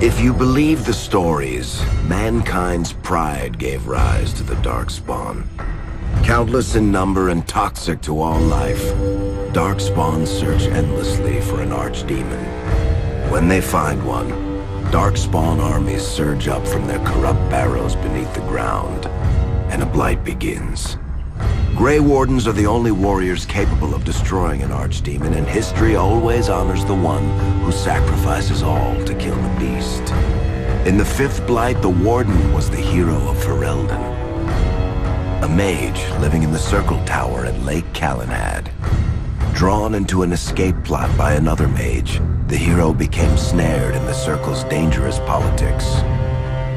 If you believe the stories, mankind's pride gave rise to the Darkspawn. Countless in number and toxic to all life, Darkspawns search endlessly for an archdemon. When they find one, Darkspawn armies surge up from their corrupt barrows beneath the ground, and a blight begins. Grey Wardens are the only warriors capable of destroying an archdemon, and history always honors the one who sacrifices all to kill the beast. In the fifth blight, the Warden was the hero of Ferelden, a mage living in the Circle Tower at Lake Calenhad. Drawn into an escape plot by another mage, the hero became snared in the Circle's dangerous politics.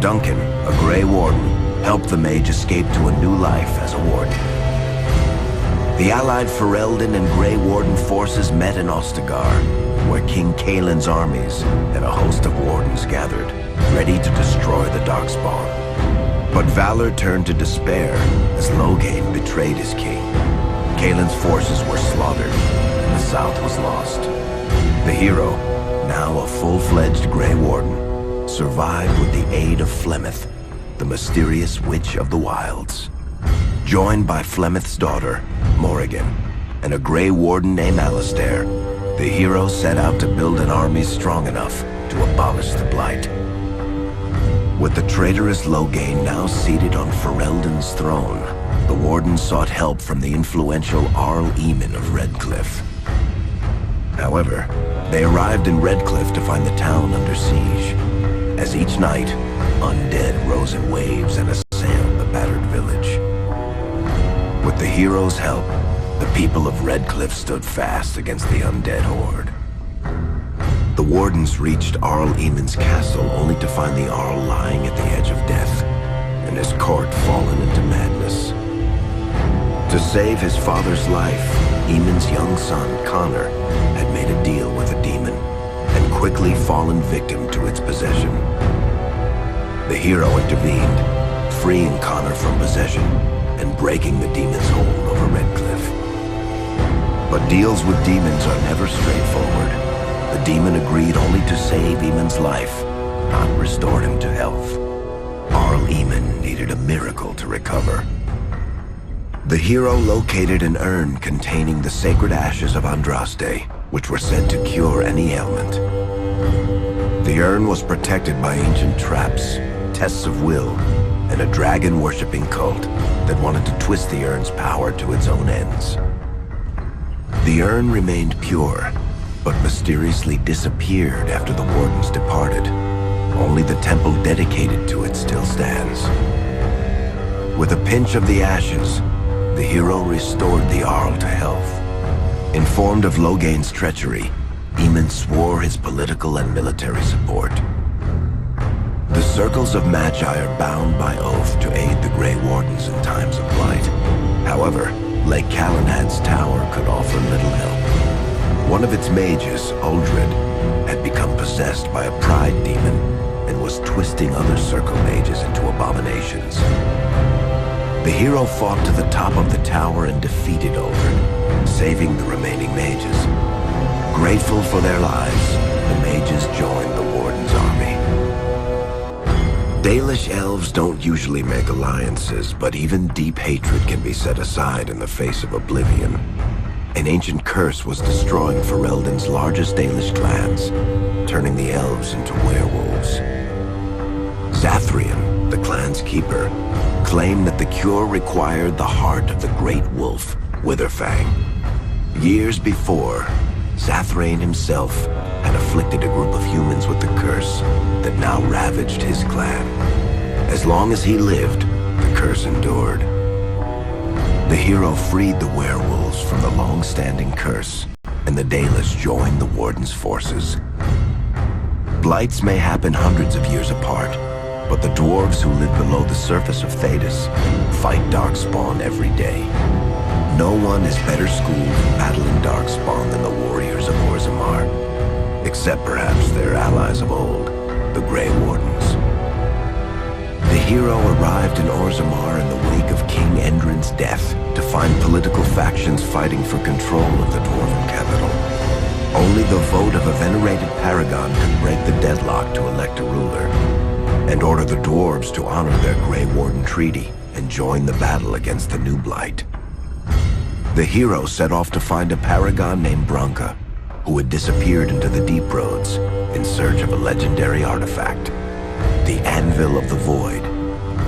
Duncan, a Grey Warden, helped the mage escape to a new life as a warden. The allied Ferelden and Grey Warden forces met in Ostagar, where King Kaelin's armies and a host of wardens gathered, ready to destroy the Darkspawn. But valor turned to despair as Loghain betrayed his king. Kaelin's forces were slaughtered, and the south was lost. The hero, now a full-fledged Grey Warden, survived with the aid of Flemeth, the mysterious witch of the wilds. Joined by Flemeth's daughter, Morrigan, and a Grey Warden named Alistair, the hero set out to build an army strong enough to abolish the Blight. With the traitorous Loghain now seated on Ferelden's throne, the Warden sought help from the influential Arl Eamon of Redcliffe. However, they arrived in Redcliffe to find the town under siege. As each night, undead rose in waves and assailed the battered village. With the hero's help, the people of Redcliffe stood fast against the undead horde. The Wardens reached Arl Eamon's castle only to find the Arl lying at the edge of death, and his court fallen into madness. To save his father's life, Eamon's young son, Connor, had made a deal with a demon, and quickly fallen victim to its possession. The hero intervened, freeing Connor from possession, and breaking the demon's hold over Redcliffe. But deals with demons are never straightforward. The demon agreed only to save Eamon's life, not restore him to health. Arl Eamon needed a miracle to recover. The hero located an urn containing the sacred ashes of Andraste, which were said to cure any ailment. The urn was protected by ancient traps, tests of will, and a dragon-worshipping cult that wanted to twist the urn's power to its own ends. The urn remained pure, but mysteriously disappeared after the Wardens departed. Only the temple dedicated to it still stands. With a pinch of the ashes, the hero restored the Arl to health. Informed of Loghain's treachery, Eamon swore his political and military support. The Circles of Magi are bound by oath to aid the Grey Wardens in times of blight. However, Lake Calenhad's tower could offer little help. One of its mages, Uldred, had become possessed by a pride demon and was twisting other Circle mages into abominations. The hero fought to the top of the tower and defeated Uldred, saving the remaining mages. Grateful for their lives, the mages joined the Warden's army. Dalish elves don't usually make alliances, but even deep hatred can be set aside in the face of oblivion. An ancient curse was destroying Ferelden's largest Dalish clans, turning the elves into werewolves. Zathrian, the clan's keeper, claimed that the cure required the heart of the great wolf, Witherfang. Years before, Zathrian himself had afflicted a group of humans with the curse that now ravaged his clan. As long as he lived, the curse endured. The hero freed the werewolves from the long-standing curse, and the Dalish joined the Warden's forces. Blights may happen hundreds of years apart, but the dwarves who live below the surface of Thedas fight Darkspawn every day. No one is better schooled in battling Darkspawn than the warriors of Orzammar, except perhaps their allies of old, the Grey Wardens. The hero arrived in Orzammar in the wake of King Endrin's death to find political factions fighting for control of the dwarven capital. Only the vote of a venerated paragon could break the deadlock to elect a ruler, and order the dwarves to honor their Grey Warden treaty and join the battle against the new blight. The hero set off to find a paragon named Branka, who had disappeared into the deep roads in search of a legendary artifact, the Anvil of the Void,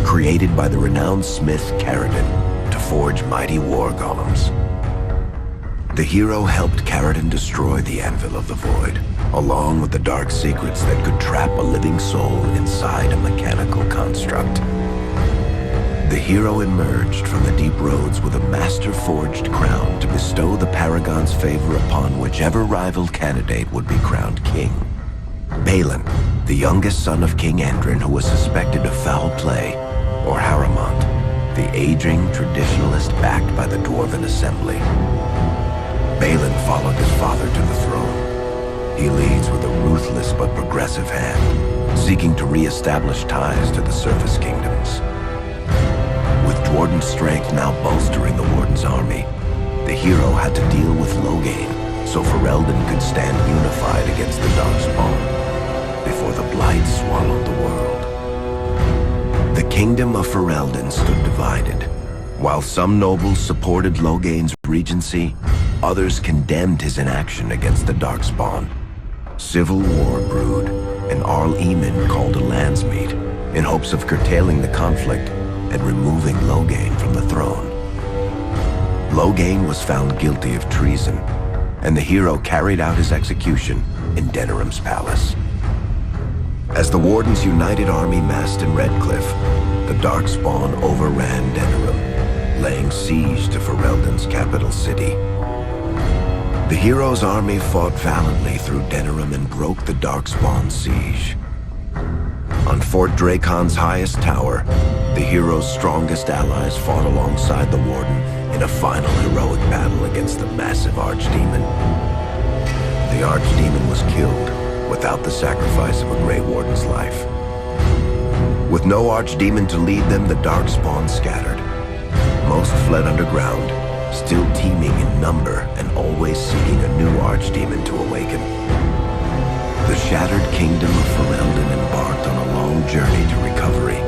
created by the renowned smith Caridin to forge mighty war golems. The hero helped Caridin destroy the Anvil of the Void, along with the dark secrets that could trap a living soul inside a mechanical construct. The hero emerged from the deep roads with a master-forged crown to bestow the Paragon's favor upon whichever rival candidate would be crowned king. Balin, the youngest son of King Endrin, who was suspected of foul play, or Haramont, the aging traditionalist backed by the Dwarven Assembly. Balin followed his father to the throne. He leads with a ruthless but progressive hand, seeking to re-establish ties to the surface kingdoms. With Dwarden's strength now bolstering the Warden's army, the hero had to deal with Loghain so Ferelden could stand unified against the Darkspawn before the Blight swallowed the world. The kingdom of Ferelden stood divided. While some nobles supported Loghain's regency, others condemned his inaction against the Darkspawn. Civil war brewed, and Arl Eamon called a landsmeet in hopes of curtailing the conflict and removing Loghain from the throne. Loghain was found guilty of treason, and the hero carried out his execution in Denerim's palace. As the Warden's united army massed in Redcliffe, the Darkspawn overran Denerim, laying siege to Ferelden's capital city. The hero's army fought valiantly through Denerim and broke the Darkspawn's siege. On Fort Dracon's highest tower, the hero's strongest allies fought alongside the Warden in a final heroic battle against the massive Archdemon. The Archdemon was killed without the sacrifice of a Grey Warden's life. With no Archdemon to lead them, the Darkspawn scattered. Most fled underground, still teeming in number and always seeking a new Archdemon to awaken. The shattered kingdom of Ferelden embarked on a long journey to recovery.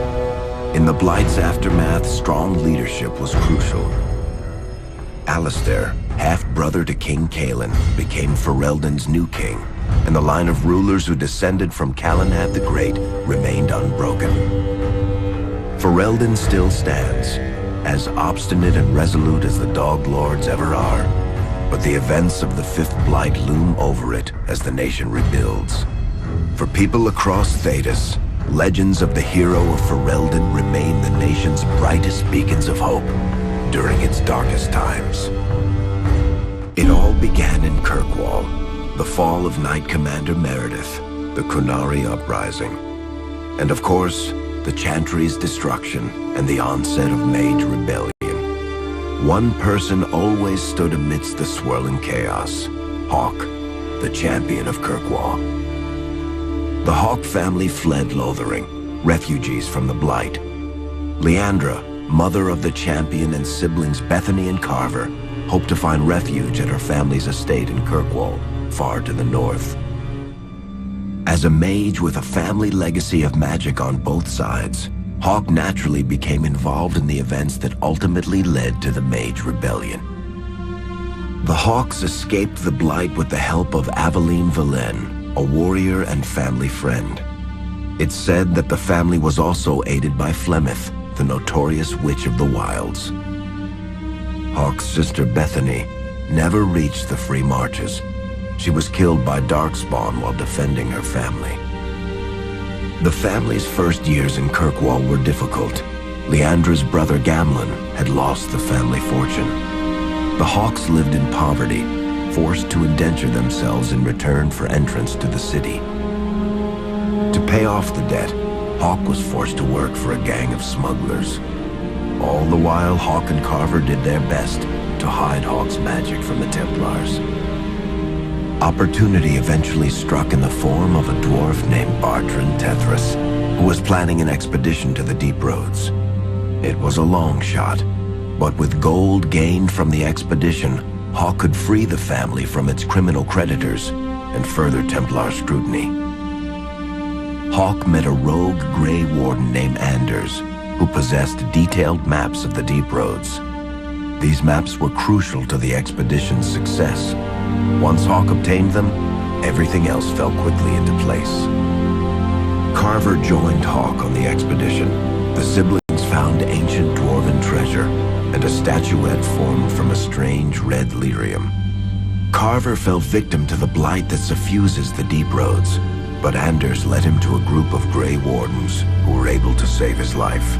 In the Blight's aftermath, strong leadership was crucial. Alistair, half-brother to King Cailan, became Ferelden's new king, and the line of rulers who descended from Calenhad the Great remained unbroken. Ferelden still stands, as obstinate and resolute as the Dog Lords ever are, but the events of the Fifth Blight loom over it as the nation rebuilds. For people across Thedas, legends of the hero of Ferelden remain the nation's brightest beacons of hope during its darkest times. It all began in Kirkwall, the fall of Knight Commander Meredith, the Kunari Uprising, and of course, the Chantry's destruction and the onset of Mage Rebellion. One person always stood amidst the swirling chaos: Hawk, the champion of Kirkwall. The Hawk family fled Lothering, refugees from the Blight. Leandra, mother of the champion, and siblings Bethany and Carver hoped to find refuge at her family's estate in Kirkwall, far to the north. As a mage with a family legacy of magic on both sides, Hawk naturally became involved in the events that ultimately led to the Mage Rebellion. The Hawks escaped the Blight with the help of Aveline Valen, a warrior and family friend. It's said that the family was also aided by Flemeth, the notorious witch of the wilds. Hawk's sister Bethany never reached the Free Marches. She was killed by Darkspawn while defending her family. The family's first years in Kirkwall were difficult. Leandra's brother Gamlin had lost the family fortune. The Hawks lived in poverty, forced to indenture themselves in return for entrance to the city. To pay off the debt, Hawk was forced to work for a gang of smugglers. All the while, Hawk and Carver did their best to hide Hawk's magic from the Templars. Opportunity eventually struck in the form of a dwarf named Bartran Tethras, who was planning an expedition to the Deep Roads. It was a long shot, but with gold gained from the expedition, Hawk could free the family from its criminal creditors and further Templar scrutiny. Hawk met a rogue Grey Warden named Anders, who possessed detailed maps of the deep roads. These maps were crucial to the expedition's success. Once Hawk obtained them, everything else fell quickly into place. Carver joined Hawk on the expedition. The siblings found ancient dwarven treasure and a statuette formed from a strange red lyrium. Carver fell victim to the blight that suffuses the deep roads, but Anders led him to a group of Grey Wardens who were able to save his life.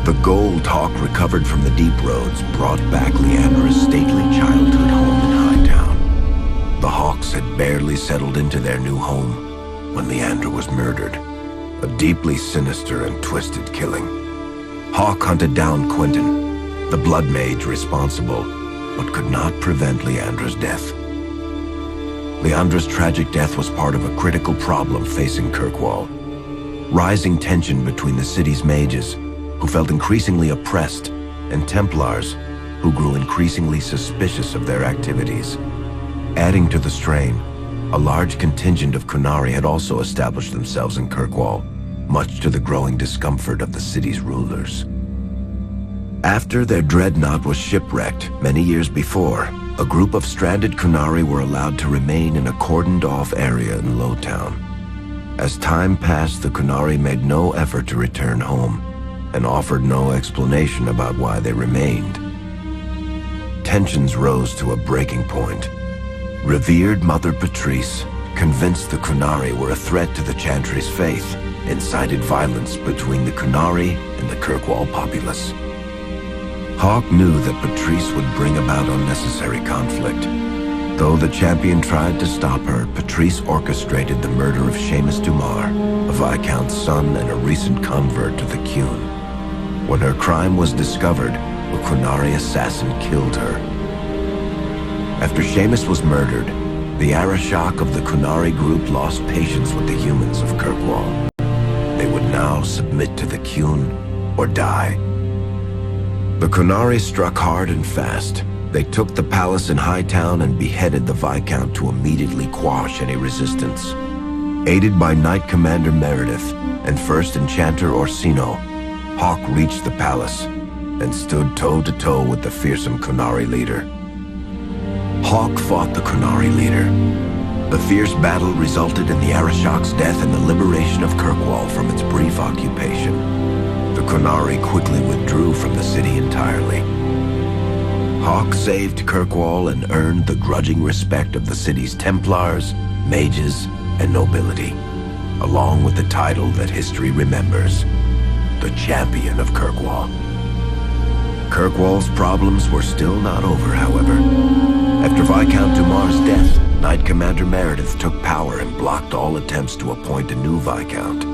The gold Hawk recovered from the deep roads brought back Leandra's stately childhood home in Hightown. The Hawks had barely settled into their new home when Leandra was murdered, a deeply sinister and twisted killing. Hawk hunted down Quentin, the blood mage responsible, but could not prevent Leandra's death. Leandra's tragic death was part of a critical problem facing Kirkwall. Rising tension between the city's mages, who felt increasingly oppressed, and Templars, who grew increasingly suspicious of their activities. Adding to the strain, a large contingent of Qunari had also established themselves in Kirkwall, much to the growing discomfort of the city's rulers. After their dreadnought was shipwrecked many years before, a group of stranded Qunari were allowed to remain in a cordoned-off area in Lowtown. As time passed, the Qunari made no effort to return home, and offered no explanation about why they remained. Tensions rose to a breaking point. Revered Mother Patrice, convinced the Qunari were a threat to the Chantry's faith, incited violence between the Qunari and the Kirkwall populace. Hawk knew that Patrice would bring about unnecessary conflict. Though the champion tried to stop her, Patrice orchestrated the murder of Seamus Dumar, a Viscount's son and a recent convert to the Qun. When her crime was discovered, a Qunari assassin killed her. After Seamus was murdered, the Arashok of the Qunari group lost patience with the humans of Kirkwall. They would now submit to the Qun or die. The Qunari struck hard and fast. They took the palace in Hightown and beheaded the Viscount to immediately quash any resistance. Aided by Knight Commander Meredith and First Enchanter Orsino, Hawk reached the palace and stood toe-to-toe with the fearsome Qunari leader. Hawk fought the Qunari leader. The fierce battle resulted in the Arashok's death and the liberation of Kirkwall from its brief occupation. The Qunari quickly withdrew from the city entirely. Hawk saved Kirkwall and earned the grudging respect of the city's Templars, mages, and nobility, along with the title that history remembers, the Champion of Kirkwall. Kirkwall's problems were still not over, however. After Viscount Dumar's death, Knight Commander Meredith took power and blocked all attempts to appoint a new Viscount.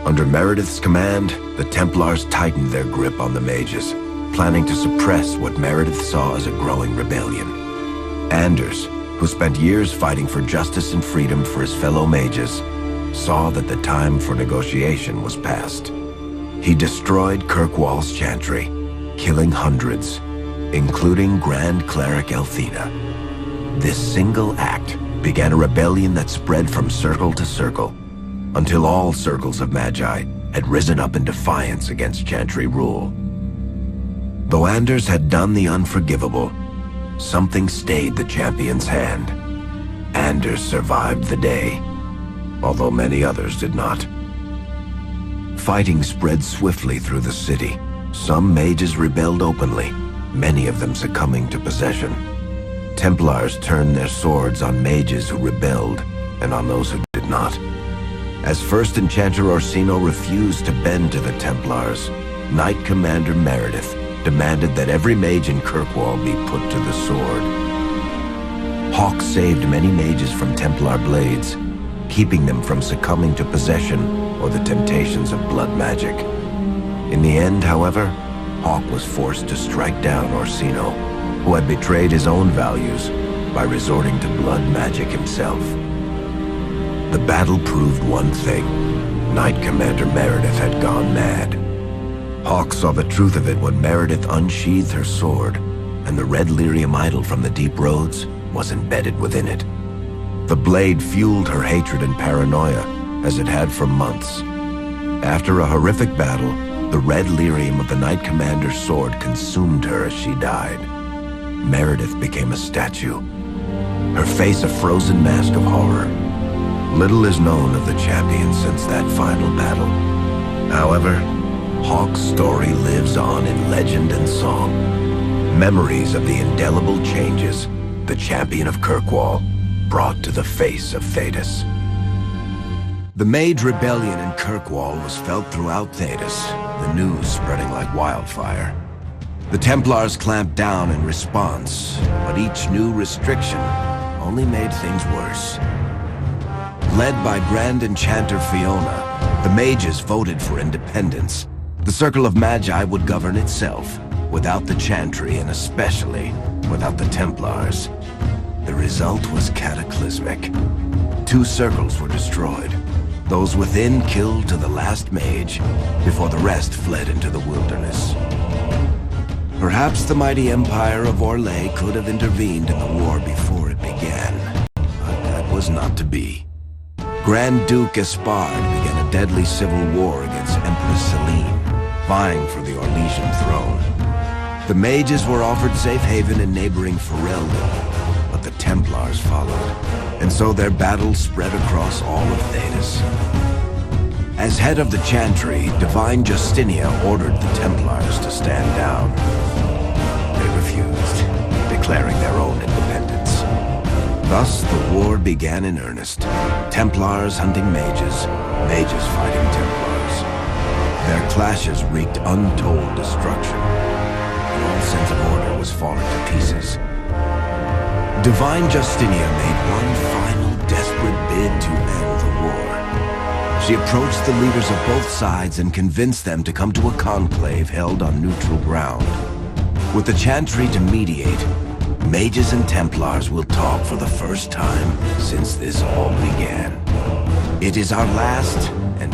Under Meredith's command, the Templars tightened their grip on the mages, planning to suppress what Meredith saw as a growing rebellion. Anders, who spent years fighting for justice and freedom for his fellow mages, saw that the time for negotiation was past. He destroyed Kirkwall's chantry, killing hundreds, including Grand Cleric Elthina. This single act began a rebellion that spread from circle to circle, until all circles of Magi had risen up in defiance against chantry rule. Though Anders had done the unforgivable, something stayed the champion's hand. Anders survived the day, although many others did not. Fighting spread swiftly through the city. Some mages rebelled openly, many of them succumbing to possession. Templars turned their swords on mages who rebelled and on those who did not. As First Enchanter Orsino refused to bend to the Templars, Knight Commander Meredith demanded that every mage in Kirkwall be put to the sword. Hawk saved many mages from Templar blades, keeping them from succumbing to possession or the temptations of blood magic. In the end, however, Hawk was forced to strike down Orsino, who had betrayed his own values by resorting to blood magic himself. The battle proved one thing: Knight Commander Meredith had gone mad. Hawk saw the truth of it when Meredith unsheathed her sword and the red lyrium idol from the deep roads was embedded within it. The blade fueled her hatred and paranoia, as it had for months. After a horrific battle, the red lyrium of the Knight Commander's sword consumed her as she died. Meredith became a statue, her face a frozen mask of horror. Little is known of the champion since that final battle. However, Hawke's story lives on in legend and song. Memories of the indelible changes the champion of Kirkwall brought to the face of Thedas. The Mage Rebellion in Kirkwall was felt throughout Thedas, the news spreading like wildfire. The Templars clamped down in response, but each new restriction only made things worse. Led by Grand Enchanter Fiona, the mages voted for independence. The Circle of Magi would govern itself, without the Chantry and especially without the Templars. The result was cataclysmic. 2 circles were destroyed. Those within killed to the last mage, before the rest fled into the wilderness. Perhaps the mighty Empire of Orlais could have intervened in the war before it began, but that was not to be. Grand Duke Espard began a deadly civil war against Empress Celine, vying for the Orlesian throne. The mages were offered safe haven in neighboring Ferelden, but the Templars followed, and so their battle spread across all of Thedas. As head of the Chantry, Divine Justinia ordered the Templars to stand down. They refused, declaring their own independence. Thus, the war began in earnest. Templars hunting mages, mages fighting Templars. Their clashes wreaked untold destruction, and all sense of order was falling to pieces. Divine Justinia made one final desperate bid to end the war. She approached the leaders of both sides and convinced them to come to a conclave held on neutral ground. With the Chantry to mediate, mages and Templars will talk for the first time since this all began. It is our last and